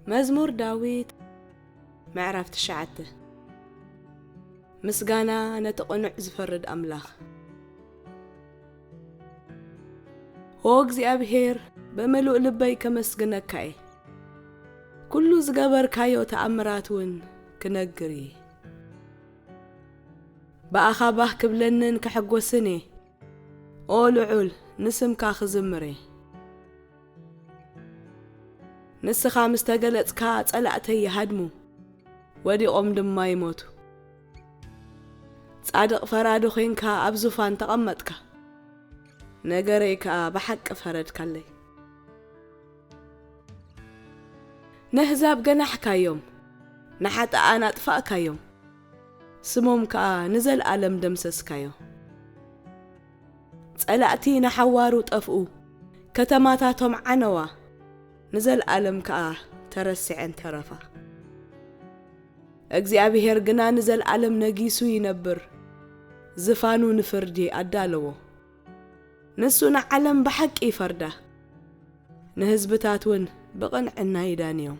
مزمور داويد معرف تشعته مسغانا نتقنع زفرد أملاخ هو እግዚአብሔር بملؤ لبي كمسغنكاي كل زغبر كايو تأمراتون كنغري بأخابه كبلنن كحقوسني أولعول نسمكا خزمري نسخا مستقلتكا تصلعتي هدمو ودي دما يموتو صادق فرادو خينكا أبزفان تقمتكا نغريكا بحق فردكالي نهزاب جناحكايوم نحت أنا أطفأكايوم سمومكا نزل ألم دمسسكايو تصلعتي نحوارو طفقو كتماتاتهم عنوا نزل ألم كا ترسعن ترفا እግዚአብሔር ግና نزل ألم نجيسو ينبر زفانو نفردي أدالو نسونا علم بحق يفرده نهزبتاتون بقنعنا يدانيوم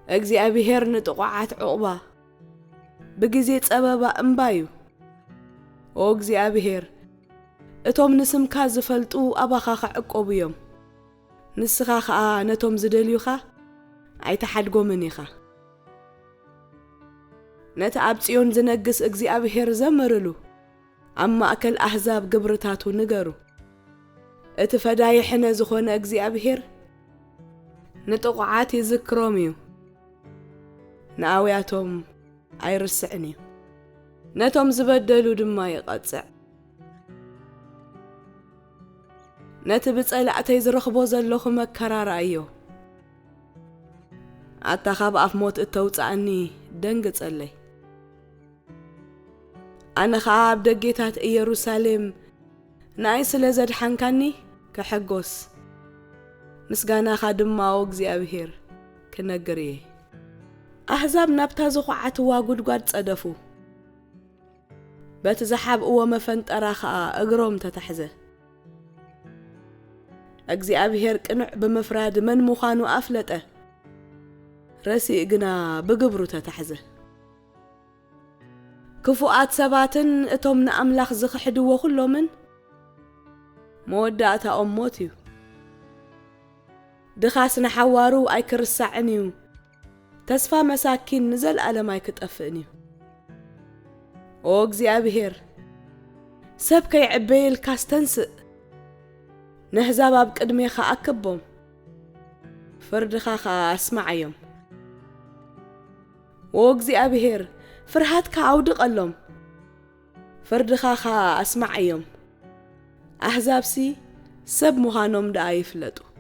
እግዚአብሔር نطقعات عقبا بጊዜ ጸበባ እምባዩ ኦ እግዚአብሔር እቶም ንስምካ ዝፈልጡ አባኻኻ ዕቆብዮም ንስኻ ኸኣ ነቶም ዝደልዩኻ ኣይተሓድጎምን ኢኻ ነቲ ኣብ ጽዮን ዝነግስ እግዚአብሔር ዘመርሉ ኣብ ማእከል ኣሕዛብ ግብርታቱ ንገሩ እቲ ፈዳይሕነ ዝኾነ እግዚአብሔር ንጥቑዓት ይዝክሮም እዩ ንኣውያቶም ኣይርስዕን እዩ ነቶም ዝበደሉ ድማ ይቐጽዕ ነቲ ብጸላእተይ ዝረኽቦ ዘለኹ መከራርኣዮ ኣታኻ ብኣፍ ሞት እተውፅኣኒ ደንግጸለይ ኣነ ኸኣ ኣብ ደጌታት ኢየሩሳሌም ንኣይ ስለ ዘድሓንካኒ ክሕጎስ ምስጋናኻ ድማ ኦ እግዚአብሔር ክነግር እየ ኣሕዛብ ናብታ ዝኹዓትዋ ጉድጓድ ጸደፉ በቲ ዝሓብእዎ መፈንጠራ ኸኣ እግሮም ተታሕዘ እግዚአብሔር ቅኑዕ ብምፍራድ መን ምዃኑ ኣፍለጠ ረሲእ ግና ብግብሩ ተታሕዘ ክፉኣት ሰባትን እቶም ንኣምላኽ ዝኽሕድዎ ኩሎምን መወዳእታኦም ሞት እዩ ድኻስ ንሓዋሩ ኣይክርሳዕን እዩ ተስፋ መሳኪን ንዘለኣለም ኣይክጠፍእን እዩ ኦ እግዚአብሔር ሰብ ከይዕበየልካ ስተንስእ نهزاب أب قدميخا أكبهم فردخا أسمعيهم وእግዚአብሔር فرهاتك عودق اللهم فردخا أسمعيهم أحزاب سي سب مخانهم دا يفلتو